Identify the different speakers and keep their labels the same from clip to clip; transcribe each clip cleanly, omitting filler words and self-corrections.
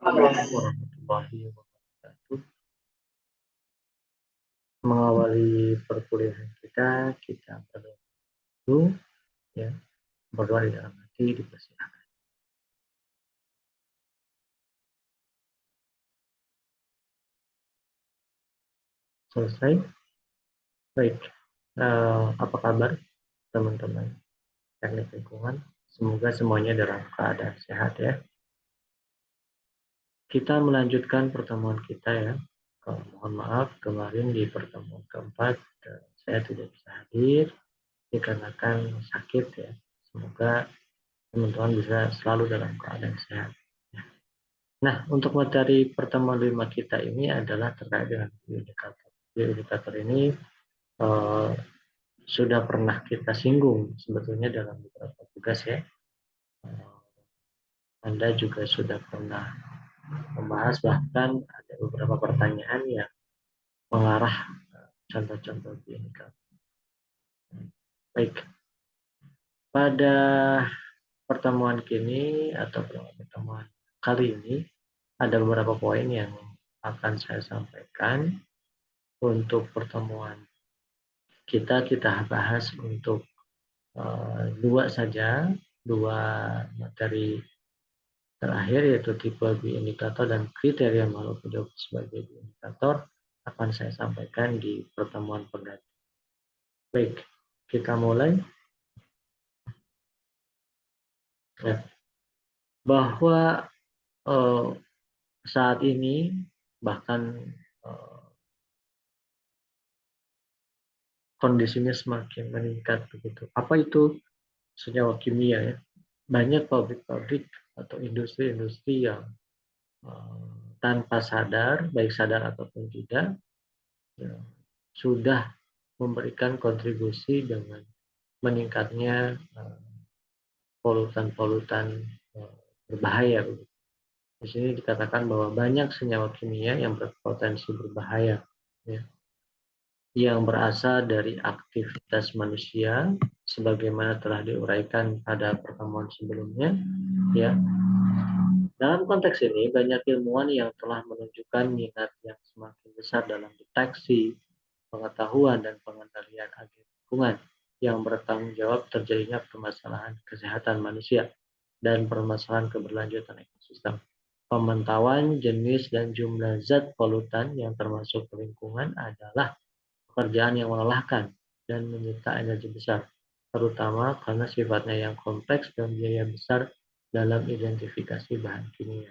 Speaker 1: Assalamualaikum warahmatullahi wabarakatuh. Mengawali perkuliahan kita berdoa dulu, ya, berdoa di dalam hati, dipersilakan. Selesai? Baik. Apa kabar teman-teman teknik lingkungan? Semoga semuanya dalam keadaan sehat ya. Kita melanjutkan pertemuan kita ya. Mohon maaf kemarin di pertemuan keempat saya tidak bisa hadir dikarenakan sakit ya. Semoga teman-teman bisa selalu dalam keadaan sehat. Nah, untuk materi pertemuan 5 kita ini adalah terkait dengan bioindikator. Bioindikator ini eh, sudah pernah kita singgung sebetulnya dalam beberapa tugas ya. Eh, Anda juga sudah pernah membahas, bahkan ada beberapa pertanyaan yang mengarah contoh-contoh bioindikator. Baik, pada pertemuan kini atau pertemuan kali ini ada beberapa poin yang akan saya sampaikan. Untuk pertemuan kita bahas untuk dua materi terakhir, yaitu tipe bioindikator dan kriteria makhluk hidup sebagai bioindikator, akan saya sampaikan di pertemuan pengganti. Baik, kita mulai. Ya, bahwa saat ini bahkan kondisinya semakin meningkat begitu. Apa itu senyawa kimia ya? Banyak pabrik-pabrik atau industri-industri yang tanpa sadar, baik sadar ataupun tidak, ya, sudah memberikan kontribusi dengan meningkatnya polutan-polutan berbahaya. Di sini dikatakan bahwa banyak senyawa kimia yang berpotensi berbahaya, ya, yang berasal dari aktivitas manusia, sebagaimana telah diuraikan pada pertemuan sebelumnya, ya. Dalam konteks ini, banyak ilmuwan yang telah menunjukkan minat yang semakin besar dalam deteksi, pengetahuan, dan pengendalian agen lingkungan yang bertanggung jawab terjadinya permasalahan kesehatan manusia dan permasalahan keberlanjutan ekosistem. Pemantauan jenis dan jumlah zat polutan yang termasuk lingkungan adalah pekerjaan yang melelahkan dan menyita energi besar, terutama karena sifatnya yang kompleks dan biaya besar dalam identifikasi bahan kimia.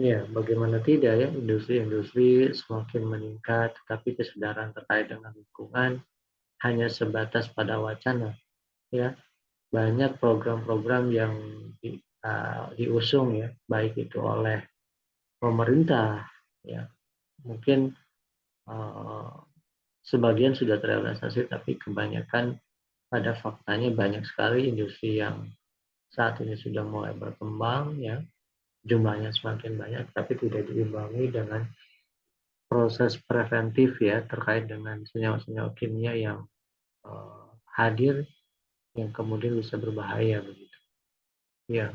Speaker 1: Ya, bagaimana tidak ya, industri-industri semakin meningkat, tetapi kesadaran terkait dengan lingkungan hanya sebatas pada wacana. Ya, banyak program-program yang diusung ya, baik itu oleh pemerintah, ya, mungkin uh, sebagian sudah terrealisasi, tapi kebanyakan pada faktanya banyak sekali industri yang saat ini sudah mulai berkembang, ya, jumlahnya semakin banyak, tapi tidak diimbangi dengan proses preventif ya terkait dengan senyawa-senyawa kimia yang hadir yang kemudian bisa berbahaya begitu. Ya,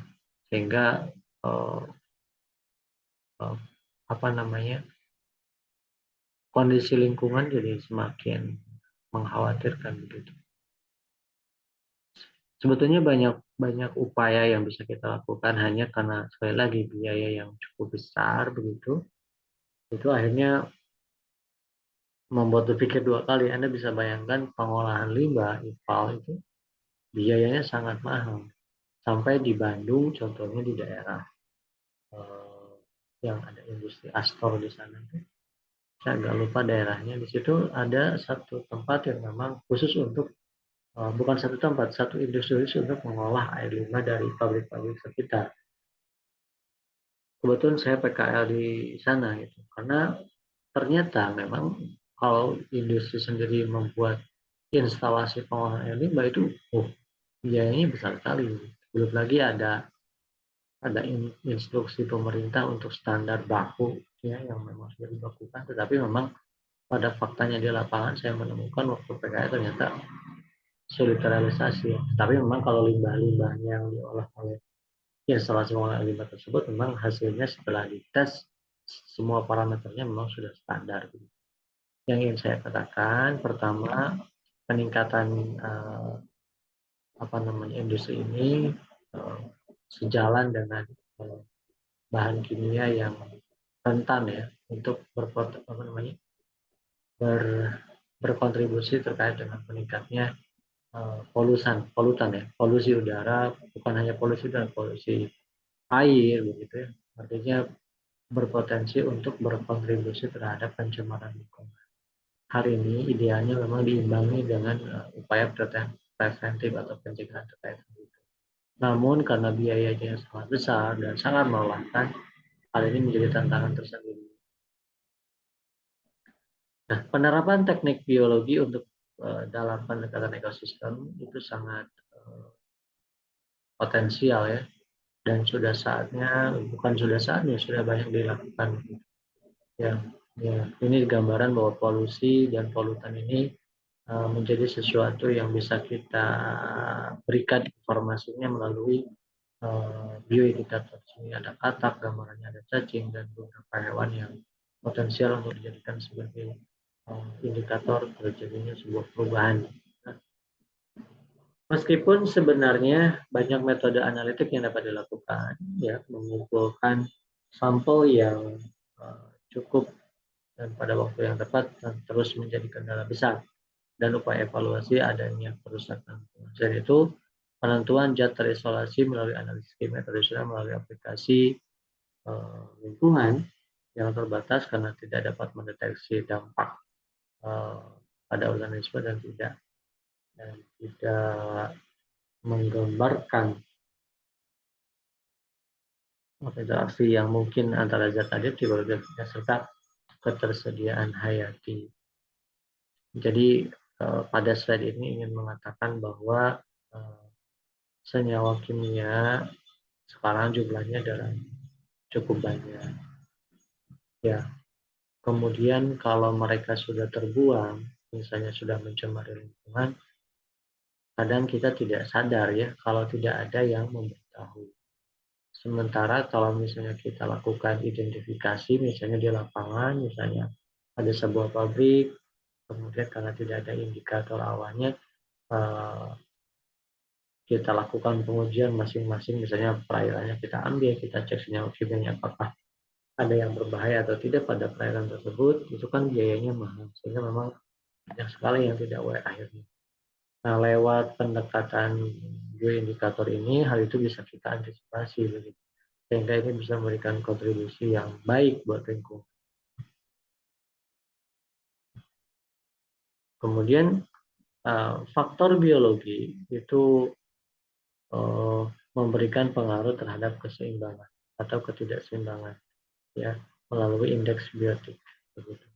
Speaker 1: sehingga uh, uh, apa namanya, kondisi lingkungan jadi semakin mengkhawatirkan begitu. Sebetulnya banyak banyak upaya yang bisa kita lakukan, hanya karena sekali lagi biaya yang cukup besar begitu, itu akhirnya membuat berpikir dua kali. Anda bisa bayangkan pengolahan limbah IPAL itu biayanya sangat mahal. Sampai di Bandung, contohnya di daerah yang ada industri Astor di sana itu, saya agak lupa daerahnya. Di situ ada satu tempat yang memang khusus untuk bukan satu tempat, satu industri untuk mengolah air limbah dari pabrik-pabrik sekitar. Kebetulan saya PKL di sana gitu, karena ternyata memang kalau industri sendiri membuat instalasi pengolahan air limbah itu, biayanya besar sekali. Belum lagi ada instruksi pemerintah untuk standar baku ya yang memang sudah dibakukan, tetapi memang pada faktanya di lapangan saya menemukan waktu PKL ternyata sulit terrealisasi ya. Tapi memang kalau limbah-limbahnya yang diolah oleh Ya, salah semua limbah tersebut memang hasilnya setelah dites semua parameternya memang sudah standar. Yang ingin saya katakan, pertama peningkatan industri ini eh, sejalan dengan bahan kimia yang rentan ya untuk ber, berkontribusi terkait dengan meningkatnya polutan ya, polusi udara, bukan hanya polusi udara, polusi air begitu ya. Artinya berpotensi untuk berkontribusi terhadap pencemaran lingkungan. Hal ini idealnya memang diimbangi dengan upaya preventif atau pencegahan terkait hal itu. Namun karena biayanya sangat besar dan sangat melelahkan, hal ini menjadi tantangan tersendiri. Nah, penerapan teknik biologi untuk dalam pendekatan ekosistem itu sangat potensial ya, dan sudah saatnya, bukan sudah saatnya, sudah banyak dilakukan. Ya, ya, ini gambaran bahwa polusi dan polutan ini menjadi sesuatu yang bisa kita berikan informasinya melalui bioindikator. Sini ada katak, gambarannya ada cacing dan beberapa hewan yang potensial untuk dijadikan sebagai indikator terjadinya sebuah perubahan. Nah, meskipun sebenarnya banyak metode analitik yang dapat dilakukan, ya, mengumpulkan sampel yang cukup dan pada waktu yang tepat dan terus menjadi kendala besar dan upaya evaluasi adanya kerusakan. Selain itu, penentuan zat terisolasi melalui analisis kimia tradisional melalui aplikasi lingkungan yang terbatas karena tidak dapat mendeteksi dampak eh, pada organisme dan tidak menggambarkan interaksi yang mungkin antara zat adiktif serta ketersediaan hayati. Jadi pada slide ini ingin mengatakan bahwa senyawa kimia sekarang jumlahnya dalam cukup banyak. Ya, kemudian kalau mereka sudah terbuang, misalnya sudah mencemari lingkungan, kadang kita tidak sadar ya kalau tidak ada yang memberitahu. Sementara kalau misalnya kita lakukan identifikasi, misalnya di lapangan, misalnya ada sebuah pabrik, kemudian karena tidak ada indikator awalnya, eh, kita lakukan pengujian masing-masing, misalnya perairannya kita ambil, kita cek senyawa kimianya apakah ada yang berbahaya atau tidak pada perairan tersebut, itu kan biayanya mahal, sehingga memang banyak sekali yang tidak aware akhirnya. Nah, lewat pendekatan bioindikator ini, hal itu bisa kita antisipasi, begitu. Sehingga ini bisa memberikan kontribusi yang baik buat lingkungan. Kemudian faktor biologi itu memberikan pengaruh terhadap keseimbangan atau ketidakseimbangan ya melalui indeks biotik. Begitu.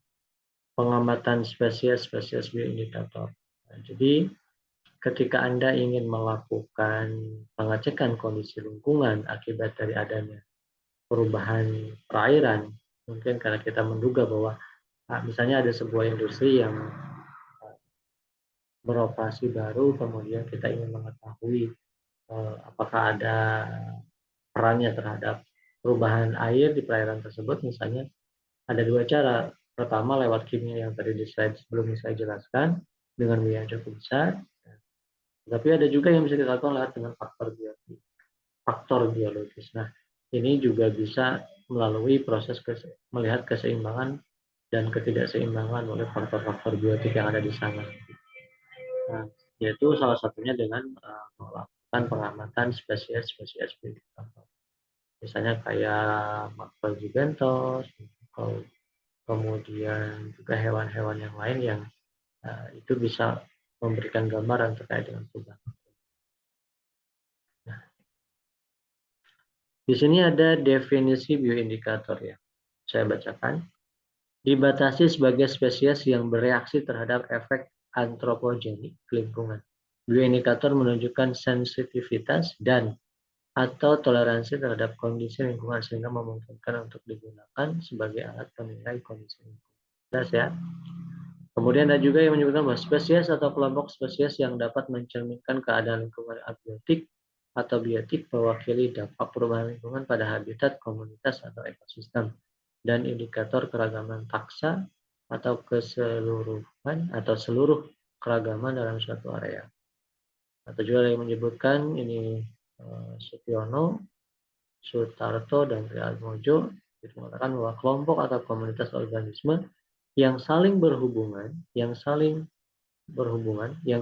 Speaker 1: Pengamatan spesies bioindikator. Nah, jadi ketika Anda ingin melakukan pengecekan kondisi lingkungan akibat dari adanya perubahan perairan, mungkin karena kita menduga bahwa misalnya ada sebuah industri yang beroperasi baru, kemudian kita ingin mengetahui apakah ada perannya terhadap perubahan air di perairan tersebut, misalnya ada dua cara. Pertama lewat kimia yang tadi di slide sebelumnya saya jelaskan dengan biaya yang cukup besar. Tapi ada juga yang bisa kita lakukan lewat dengan faktor biologis. Nah, ini juga bisa melalui proses melihat keseimbangan dan ketidakseimbangan oleh faktor-faktor biotik yang ada di sana. Nah, yaitu salah satunya dengan melakukan pengamatan spesies-spesies bioindikator. Misalnya kayak Macrogygentos, kemudian juga hewan-hewan yang lain yang itu bisa memberikan gambaran terkait dengan perubahan. Nah, di sini ada definisi bioindikator ya. Saya bacakan. Dibatasi sebagai spesies yang bereaksi terhadap efek antropogenik lingkungan. Bioindikator menunjukkan sensitivitas dan atau toleransi terhadap kondisi lingkungan sehingga memungkinkan untuk digunakan sebagai alat penilai kondisi lingkungan. Jelas ya. Kemudian ada juga yang menyebutkan bahwa spesies atau kelompok spesies yang dapat mencerminkan keadaan lingkungan abiotik atau biotik mewakili dampak perubahan lingkungan pada habitat, komunitas, atau ekosistem, dan indikator keragaman taksa atau keseluruhan atau seluruh keragaman dalam suatu area. Atau juga yang menyebutkan ini Sutiono, Sutarto, dan Triatmojo itu mengatakan bahwa kelompok atau komunitas organisme yang saling berhubungan, yang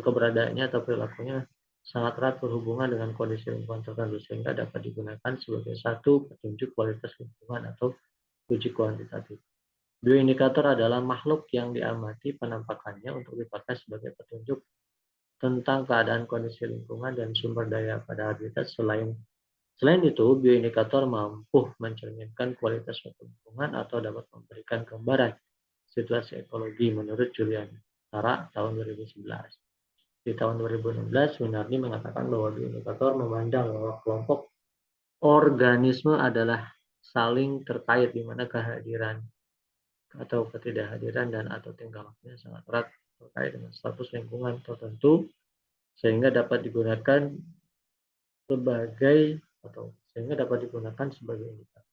Speaker 1: keberadaannya atau perilakunya sangat erat berhubungan dengan kondisi lingkungan tertentu sehingga dapat digunakan sebagai satu petunjuk kualitas lingkungan atau uji kuantitatif. Bioindikator adalah makhluk yang diamati penampakannya untuk dipakai sebagai petunjuk tentang keadaan kondisi lingkungan dan sumber daya pada habitat. Selain itu, bioindikator mampu mencerminkan kualitas suatu lingkungan atau dapat memberikan gambaran situasi ekologi menurut Julian Tara tahun 2011. Di tahun 2016, Winardi mengatakan bahwa bioindikator memandang bahwa kelompok organisme adalah saling terkait di mana kehadiran atau ketidakhadiran dan atau tingkah lakunya sangat erat terkait dengan status lingkungan tertentu sehingga dapat digunakan sebagai indikator.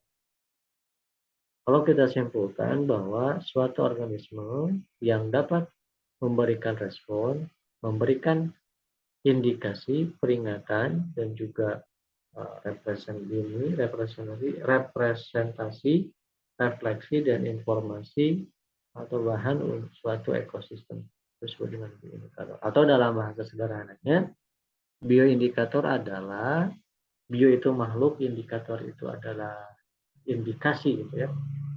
Speaker 1: Kalau kita simpulkan bahwa suatu organisme yang dapat memberikan respon, memberikan indikasi, peringatan, dan juga representasi, refleksi, dan informasi atau bahan untuk suatu ekosistem disebut dengan bioindikator. Atau dalam bahasa sederhananya, bioindikator adalah bio itu makhluk, indikator itu adalah indikasi gitu ya.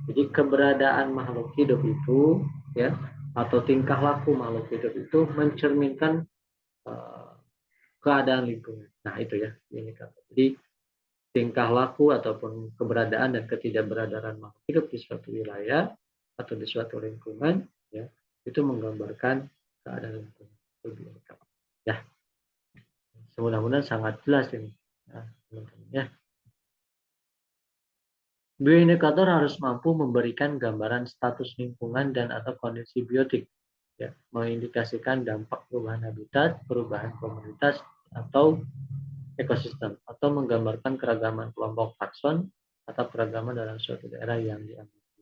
Speaker 1: Jadi keberadaan makhluk hidup itu ya atau tingkah laku makhluk hidup itu mencerminkan keadaan lingkungan. Nah, itu ya indikator. Jadi tingkah laku ataupun keberadaan dan ketidakberadaan makhluk hidup di suatu wilayah atau di suatu lingkungan ya itu menggambarkan keadaan lingkungan. Ya, mudah-mudahan sangat jelas ini. Nah, teman-teman ya. Bioindikator harus mampu memberikan gambaran status lingkungan dan atau kondisi biotik, ya, mengindikasikan dampak perubahan habitat, perubahan komunitas atau ekosistem, atau menggambarkan keragaman kelompok takson atau keragaman dalam suatu daerah yang diamati.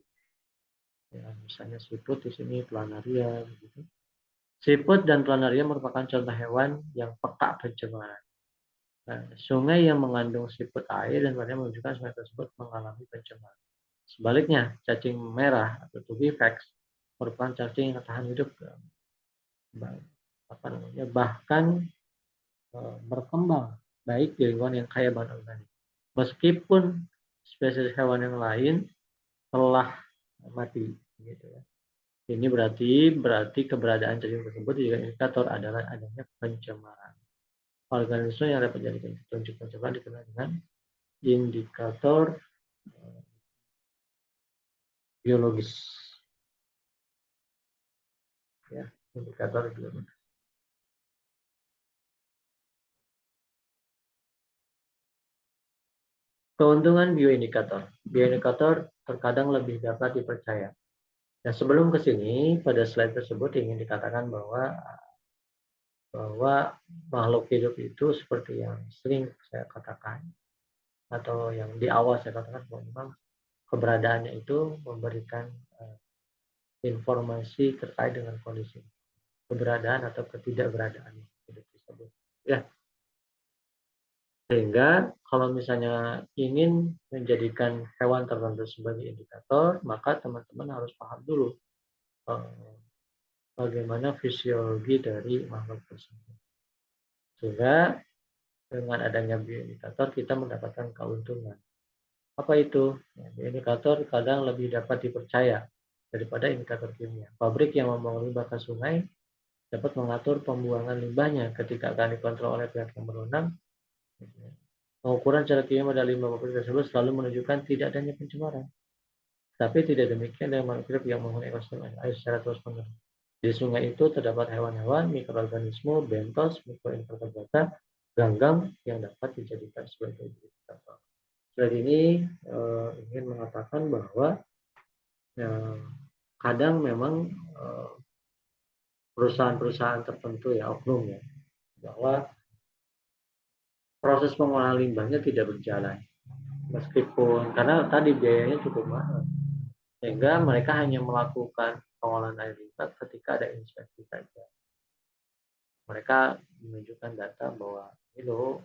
Speaker 1: Ya, misalnya siput di sini planaria, begitu. Siput dan planaria merupakan contoh hewan yang peka pencemaran. Nah, sungai yang mengandung siput air dan pada menunjukkan sungai tersebut mengalami pencemaran. Sebaliknya, cacing merah atau tubifax merupakan cacing yang tahan hidup bahkan berkembang baik di lingkungan yang kaya bahan organik. Meskipun spesies hewan yang lain telah mati, gitu ya. Ini berarti keberadaan cacing tersebut juga indikator adalah adanya pencemaran. Organisme yang dapat dijadikan petunjuk pencemaran dikenal dengan indikator biologis. Ya, indikator biologis. Keuntungan bioindikator. Bioindikator terkadang lebih dapat dipercaya. Nah, sebelum ke sini, pada slide tersebut ingin dikatakan bahwa makhluk hidup itu seperti yang sering saya katakan, atau yang di awal saya katakan bahwa memang keberadaannya itu memberikan informasi terkait dengan kondisi keberadaan atau ketidakberadaan hidup tersebut. Ya, sehingga kalau misalnya ingin menjadikan hewan tertentu sebagai indikator, maka teman-teman harus paham dulu bagaimana fisiologi dari makhluk tersebut. Sehingga dengan adanya bioindikator kita mendapatkan keuntungan. Apa itu? Ya, bioindikator kadang lebih dapat dipercaya daripada indikator kimia. Pabrik yang membuang limbah ke sungai dapat mengatur pembuangan limbahnya ketika akan dikontrol oleh pihak yang berwenang. Pengukuran secara kimia pada limbah pabrik tersebut selalu menunjukkan tidak adanya pencemaran. Tapi tidak demikian dengan makhluk yang menghuni ekosistem air secara terus-menerus. Di sungai itu terdapat hewan-hewan, mikroorganisme, bentos, mikroinvertebrata, ganggang yang dapat dijadikan sebagai indikator. Slide ini ingin mengatakan bahwa kadang memang perusahaan-perusahaan tertentu ya oknum ya bahwa proses pengolahan limbahnya tidak berjalan. Meskipun karena tadi biayanya cukup mahal, sehingga mereka hanya melakukan pengolahan air limbah ketika ada inspeksi saja. Mereka menunjukkan data bahwa ini loh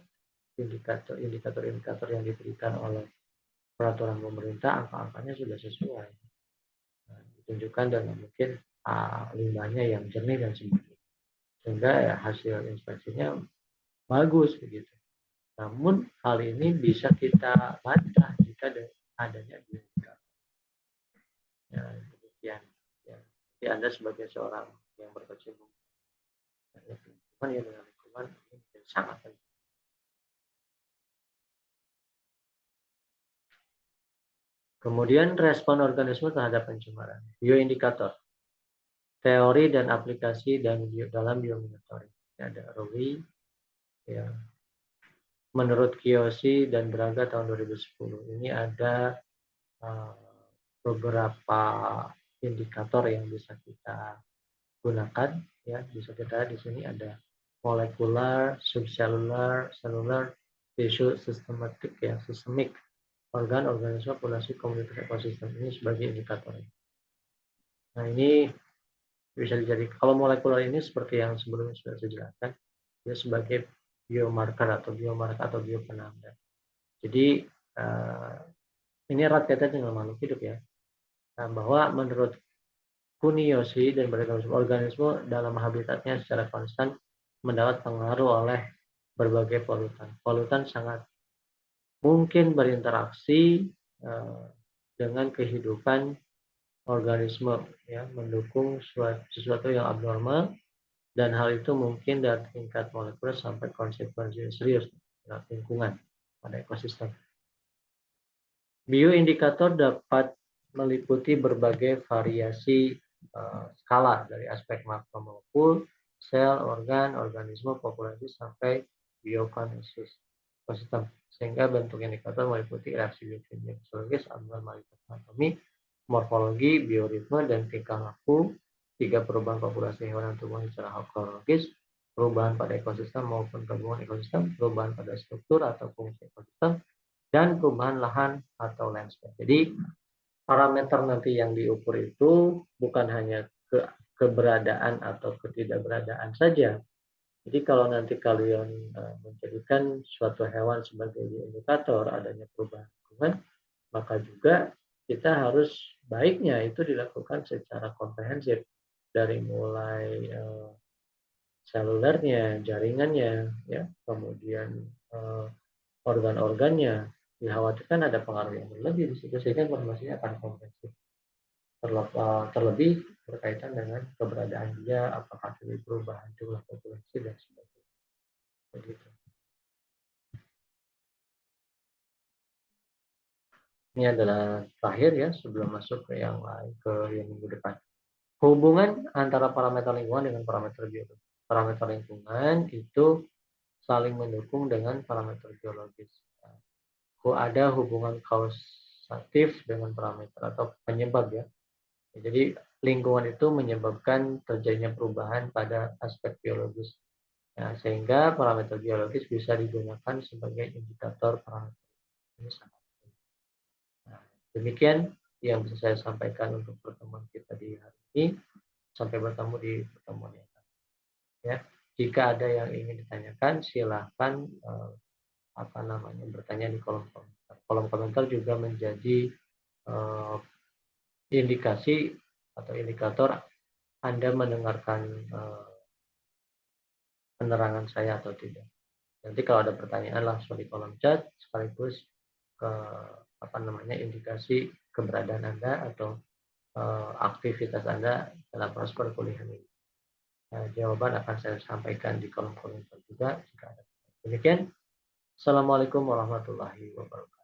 Speaker 1: indikator-indikator yang diberikan oleh peraturan pemerintah, angka-angkanya sudah sesuai. Nah, ditunjukkan dan mungkin limbahnya yang jernih dan sebagainya. Sehingga ya, hasil inspeksinya bagus begitu. Namun hal ini bisa kita bantah jika adanya indikator. Ya, demikian. Ya. Jadi Anda sebagai seorang yang berkecimpung dengan lingkungan, ya dengan lingkungan ini sangat penting. Kemudian respon organisme terhadap pencemaran. Bioindikator. Teori dan aplikasi dalam biomonitoring. Ada ROWI, ya. Menurut Kiyoshi dan Braga tahun 2010, ini ada beberapa indikator yang bisa kita gunakan, ya. Bisa kita di sini ada molekular, subcellular, cellular, tissue, systematic, ya, sistemik, organ, organisme, populasi, komunitas, ekosistem, ini sebagai indikator. Nah, ini bisa dijadikan, kalau molekular ini seperti yang sebelumnya sudah saya jelaskan, dia sebagai biomarker atau biopenanda. Jadi ini erat kaitan dengan makhluk hidup, ya. Nah, bahwa menurut Kuniyoshi dan organisme dalam habitatnya secara konstan mendapat pengaruh oleh berbagai polutan. Polutan sangat mungkin berinteraksi dengan kehidupan organisme, ya, mendukung sesuatu yang abnormal, dan hal itu mungkin dari tingkat molekuler sampai konsekuensi serius terhadap lingkungan pada ekosistem. Bioindikator dapat meliputi berbagai variasi skala dari aspek makromolekul, sel, organ, organisme, populasi, sampai biokinesis ekosistem. Sehingga bentuk indikator meliputi reaksi biokimia fisiologis, abnormalitas anatomi, morfologi, bioritme, dan tingkah laku, tiga perubahan populasi hewan dan tumbuhan secara kronologis, perubahan pada ekosistem maupun gabungan ekosistem, perubahan pada struktur atau fungsi ekosistem, dan perubahan lahan atau landscape. Jadi parameter nanti yang diukur itu bukan hanya keberadaan atau ketidakberadaan saja. Jadi kalau nanti kalian menjadikan suatu hewan sebagai indikator adanya perubahan lingkungan, maka juga kita harus baiknya itu dilakukan secara komprehensif, dari mulai selulernya, jaringannya, ya, kemudian organ-organnya. Dikhawatirkan ada pengaruh yang berlebih di situ, sehingga informasinya akan komprehensif. Terlebih berkaitan dengan keberadaan dia, apakah terjadi perubahan jumlah populasi dan sebagainya. Begitu. Ini adalah terakhir, ya, sebelum masuk ke yang lain, ke yang minggu depan. Hubungan antara parameter lingkungan dengan parameter biologis. Parameter lingkungan itu saling mendukung dengan parameter biologis. Ada hubungan kausatif dengan parameter atau penyebab, ya. Jadi lingkungan itu menyebabkan terjadinya perubahan pada aspek biologis. Nah, sehingga parameter biologis bisa digunakan sebagai indikator parameter. Ini sangat penting. Nah, demikian yang bisa saya sampaikan untuk pertemuan kita di hari ini. Sampai bertemu di pertemuan yang lain. Ya, jika ada yang ingin ditanyakan, silahkan bertanya di kolom komentar. Kolom komentar juga menjadi indikasi atau indikator Anda mendengarkan penerangan saya atau tidak. Nanti kalau ada pertanyaan langsung di kolom chat, sekaligus ke indikasi keberadaan Anda atau aktivitas Anda dalam proses perkuliahan ini. Jawaban akan saya sampaikan di kolom komentar juga jika ada. Demikian. Assalamualaikum warahmatullahi wabarakatuh.